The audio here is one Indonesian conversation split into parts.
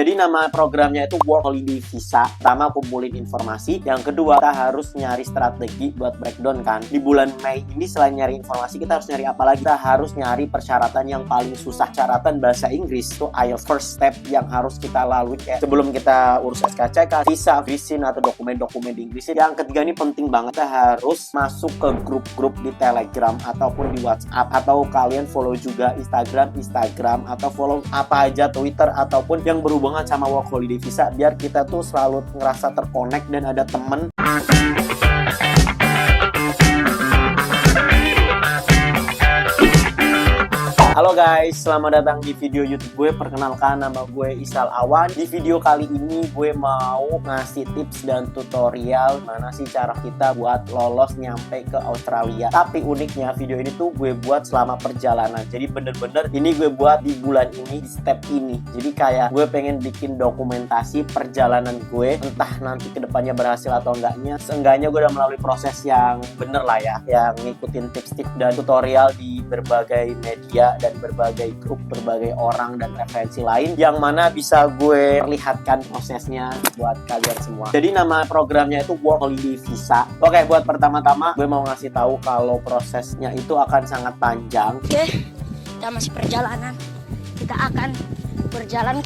Jadi nama programnya itu Work Holiday Visa. Pertama kumpulin informasi, yang kedua kita harus nyari strategi buat breakdown kan. Di bulan Mei ini selain nyari informasi, kita harus nyari apa lagi? Kita harus nyari persyaratan yang paling susah. Persyaratan bahasa Inggris itu IELTS. First step yang harus kita lalui ya, sebelum kita urus SKCK, visa, visin atau dokumen-dokumen di Inggris. Yang ketiga ini penting banget, kita harus masuk ke grup-grup di Telegram ataupun di WhatsApp, atau kalian follow juga Instagram atau follow apa aja Twitter ataupun yang berhubungan sama Work Holiday Visa, biar kita tuh selalu ngerasa terkonek dan ada temen. Halo guys, selamat datang di video YouTube gue. Perkenalkan, nama gue Isal Awan. Di video kali ini gue mau ngasih tips dan tutorial mana sih cara kita buat lolos nyampe ke Australia. Tapi uniknya video ini tuh gue buat selama perjalanan. Jadi bener-bener ini gue buat di bulan ini, di step ini. Jadi kayak gue pengen bikin dokumentasi perjalanan gue, entah nanti kedepannya berhasil atau enggaknya. Seenggaknya gue udah melalui proses yang bener lah ya, yang ngikutin tips-tips dan tutorial di berbagai media dan berbagai grup, berbagai orang dan referensi lain yang mana bisa gue perlihatkan prosesnya buat kalian semua. Jadi nama programnya itu Work Holiday Visa. Oke, buat pertama-tama gue mau ngasih tahu kalau prosesnya itu akan sangat panjang. Oke, kita masih perjalanan. Kita akan berjalan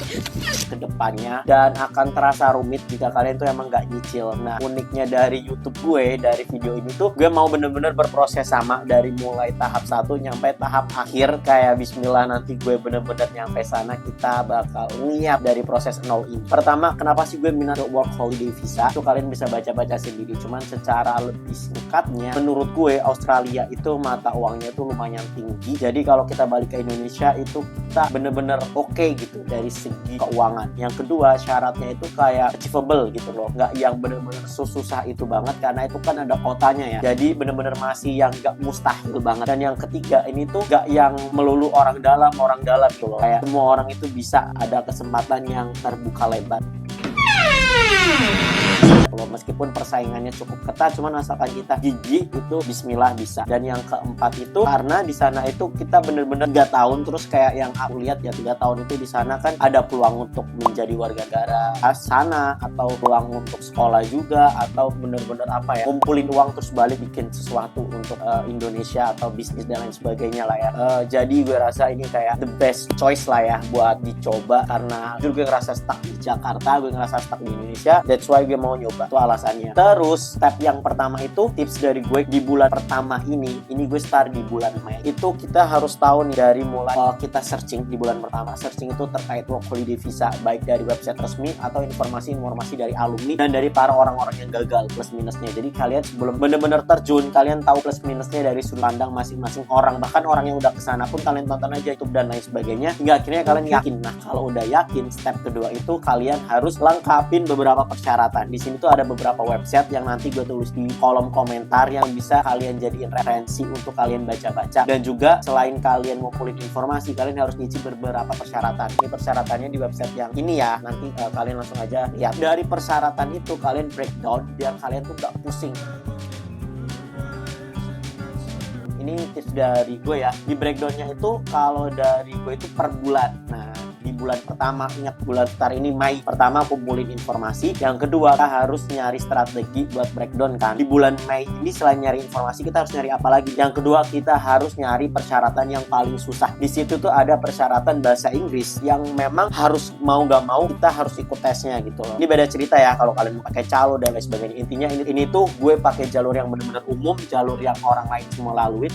ke depannya dan akan terasa rumit jika kalian tuh emang nggak nyicil. Nah, uniknya dari YouTube gue, dari video ini tuh gue mau bener-bener berproses sama dari mulai tahap 1 nyampe tahap akhir. Kayak bismillah nanti gue bener-bener nyampe sana, kita bakal lihat dari proses 0 ini. Pertama, kenapa sih gue minat Work Holiday Visa? Itu kalian bisa baca-baca sendiri. Cuman secara lebih singkatnya, menurut gue Australia itu mata uangnya itu lumayan tinggi. Jadi kalau kita balik ke Indonesia itu kita bener-bener oke gitu dari segi keuangan. Yang kedua, syaratnya itu kayak achievable gitu loh, nggak yang bener-bener susah itu banget karena itu kan ada kotanya ya. Jadi bener-bener masih yang nggak mustahil banget. Dan yang ketiga, ini tuh nggak yang melulu orang dalam gitu loh. Kayak semua orang itu bisa ada kesempatan yang terbuka lebar. Meskipun persaingannya cukup ketat, cuman asalkan kita gigih itu bismillah bisa. Dan yang keempat itu karena di sana itu kita bener-bener 3 tahun, terus kayak yang aku lihat ya 3 tahun itu di sana kan ada peluang untuk menjadi warga negara sana, atau peluang untuk sekolah juga, atau bener-bener apa ya, kumpulin uang terus balik bikin sesuatu untuk Indonesia atau bisnis dan lain sebagainya lah ya. Jadi gue rasa ini kayak the best choice lah ya buat dicoba, karena jujur gue ngerasa stuck di Jakarta, gue ngerasa stuck di Indonesia. That's why gue mau nyoba, itu alasannya. Terus step yang pertama itu tips dari gue di bulan pertama ini gue start di bulan Mei. Itu kita harus tahu nih dari mulai kita searching di bulan pertama. Searching itu terkait Work Holiday Visa, baik dari website resmi atau informasi-informasi dari alumni dan dari para orang-orang yang gagal plus minusnya. Jadi kalian sebelum bener-bener terjun, kalian tahu plus minusnya dari sudut pandang masing-masing orang. Bahkan orang yang udah kesana pun kalian tonton aja YouTube dan lain sebagainya, hingga akhirnya kalian yakin. Nah, kalau udah yakin, step kedua itu kalian harus lengkapin beberapa persyaratan. Di sini tuh ada beberapa website yang nanti gue tulis di kolom komentar yang bisa kalian jadiin referensi untuk kalian baca-baca. Dan juga selain kalian ngumpulin informasi, kalian harus ngisi beberapa persyaratan. Ini persyaratannya di website yang ini ya, nanti kalian langsung aja lihat. Dari persyaratan itu kalian breakdown biar kalian tuh gak pusing. Ini tips dari gue ya. Di breakdownnya itu kalau dari gue itu per bulan. Nah, di bulan pertama, ingat bulan start ini Mei, pertama kumpulin informasi. Yang kedua, kita harus nyari strategi buat breakdown kan. Di bulan Mei ini selain nyari informasi, kita harus nyari apa lagi? Yang kedua, kita harus nyari persyaratan yang paling susah. Di situ tuh ada persyaratan bahasa Inggris yang memang harus mau gak mau kita harus ikut tesnya gitu loh. Ini beda cerita ya kalau kalian mau pakai calo dan lain sebagainya. Intinya ini tuh gue pakai jalur yang benar-benar umum, jalur yang orang lain semua lalui.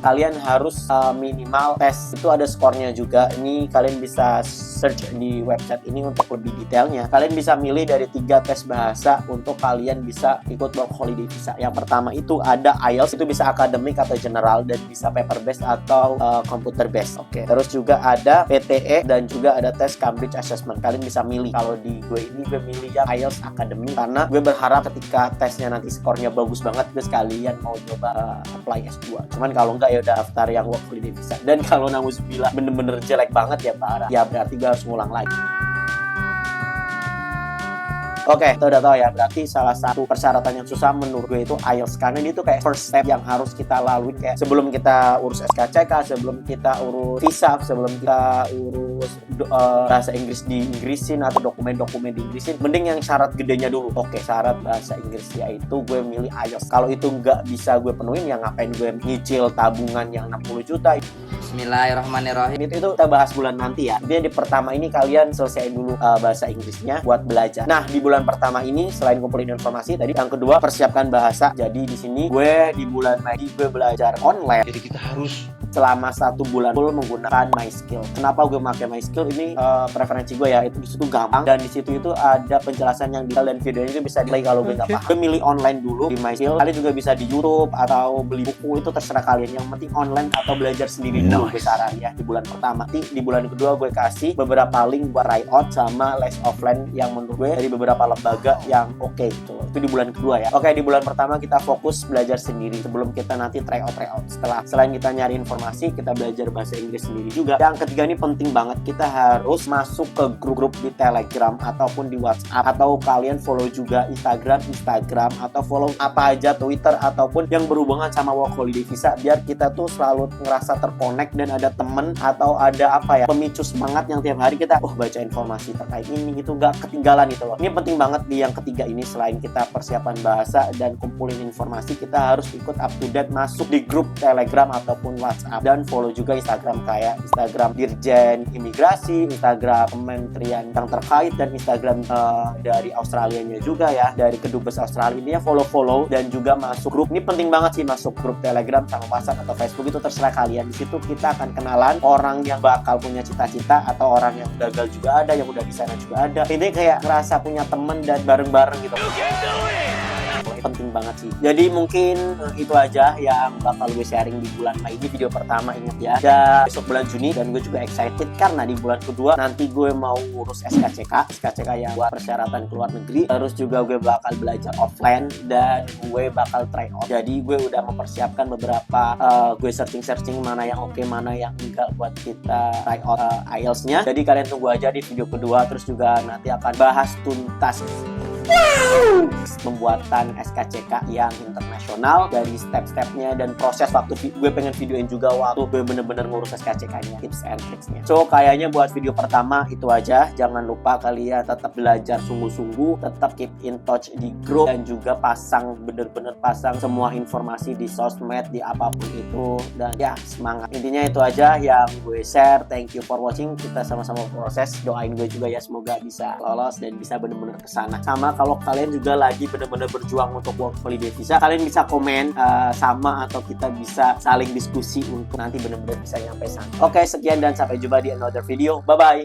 Kalian harus minimal tes itu ada skornya juga. Ini kalian bisa search di website ini untuk lebih detailnya. Kalian bisa milih dari 3 tes bahasa untuk kalian bisa ikut Work Holiday Visa. Yang pertama itu ada IELTS, itu bisa akademik atau general, dan bisa paper based atau computer based. Oke. Terus juga ada PTE dan juga ada tes Cambridge Assessment. Kalian bisa milih. Kalau di gue ini gue milih yang IELTS akademik karena gue berharap ketika tesnya nanti skornya bagus banget, gue sekalian mau coba apply S2. Cuman kalau enggak ya udah daftar yang Work Holiday Visa. Dan kalau namuzubillah bener-bener jelek banget ya parah, ya berarti gue harus ngulang lagi. Oke, kita udah tahu ya, berarti salah satu persyaratan yang susah menurut gue itu IELTS, karena ini tuh kayak first step yang harus kita lalui, kayak sebelum kita urus SKCK, sebelum kita urus visa, sebelum kita urus bahasa Inggris di Inggrisin atau dokumen-dokumen di Inggrisin, mending yang syarat gedenya dulu. Oke, syarat bahasa Inggris yaitu gue milih IELTS. Kalau itu nggak bisa gue penuhin, ya ngapain gue nyicil tabungan yang 60 juta. Bismillahirrahmanirrahim. Itu kita bahas bulan nanti ya. Jadi di pertama ini kalian selesaiin dulu bahasa Inggrisnya buat belajar. Nah, di bulan pertama ini selain kumpulin informasi tadi, yang kedua persiapkan bahasa. Jadi di sini gue di bulan Mei gue belajar online. Jadi kita harus Selama 1 bulan full menggunakan MySkill. Kenapa gue pakai MySkill? Ini preferensi gue ya. Itu di situ gampang, dan di situ itu ada penjelasan yang detail, dan videonya itu bisa di-play kalau gue nggak paham. Gue milih online dulu di MySkill. Kalian juga bisa di YouTube atau beli buku, itu terserah kalian. Yang penting online atau belajar sendiri dulu, gue saran ya di bulan pertama. Di bulan kedua gue kasih beberapa link buat try out sama les offline yang menurut gue dari beberapa lembaga yang oke gitu. Itu di bulan kedua ya. Oke, di bulan pertama kita fokus belajar sendiri sebelum kita nanti try out. Selain kita nyari informasi, kita belajar bahasa Inggris sendiri juga. Yang ketiga ini penting banget, kita harus masuk ke grup-grup di Telegram ataupun di WhatsApp, atau kalian follow juga Instagram atau follow apa aja, Twitter ataupun yang berhubungan sama work holiday visa, biar kita tuh selalu ngerasa terkonek dan ada temen atau ada pemicu semangat yang tiap hari kita baca informasi terkait ini gitu, nggak ketinggalan gitu loh. Ini penting banget di yang ketiga ini. Selain kita persiapan bahasa dan kumpulin informasi, kita harus ikut up to date, masuk di grup Telegram ataupun WhatsApp, dan follow juga Instagram kayak Instagram Dirjen Imigrasi, Instagram Kementerian yang terkait, dan Instagram dari Australianya juga ya, dari Kedubes Australia. Ini ya follow dan juga masuk grup. Ini penting banget sih, masuk grup Telegram sama WhatsApp atau Facebook, itu terserah kalian. Di situ kita akan kenalan orang yang bakal punya cita-cita atau orang yang gagal juga ada, yang udah di sana juga ada. Ini kayak ngerasa punya temen dan bareng-bareng gitu. Penting banget sih. Jadi mungkin itu aja yang bakal gue sharing di bulan Mei ini, video pertama, ingat ya. Dan besok bulan Juni, dan gue juga excited karena di bulan kedua nanti gue mau urus SKCK yang buat persyaratan keluar negeri. Terus juga gue bakal belajar offline dan gue bakal try out. Jadi gue udah mempersiapkan beberapa, gue searching mana yang oke, mana yang enggak buat kita try out IELTS-nya. Jadi kalian tunggu aja di video kedua. Terus juga nanti akan bahas tuntas pembuatan SKCK yang internasional, dari step-stepnya dan proses waktu. Gue pengen videoin juga waktu gue bener-bener ngurus SKCK-nya, tips and tricksnya. So kayaknya buat video pertama itu aja. Jangan lupa kalian tetap belajar sungguh-sungguh, tetap keep in touch di grup, dan juga bener-bener pasang semua informasi di sosmed, di apapun itu. Dan ya, semangat. Intinya itu aja yang gue share. Thank you for watching. Kita sama-sama proses. Doain gue juga ya, semoga bisa lolos dan bisa bener-bener kesana. Sama kalau kalian juga lagi benar-benar berjuang untuk work holiday visa, kalian bisa komen sama, atau kita bisa saling diskusi untuk nanti benar-benar bisa nyampe sana. Oke, sekian dan sampai jumpa di another video. Bye bye.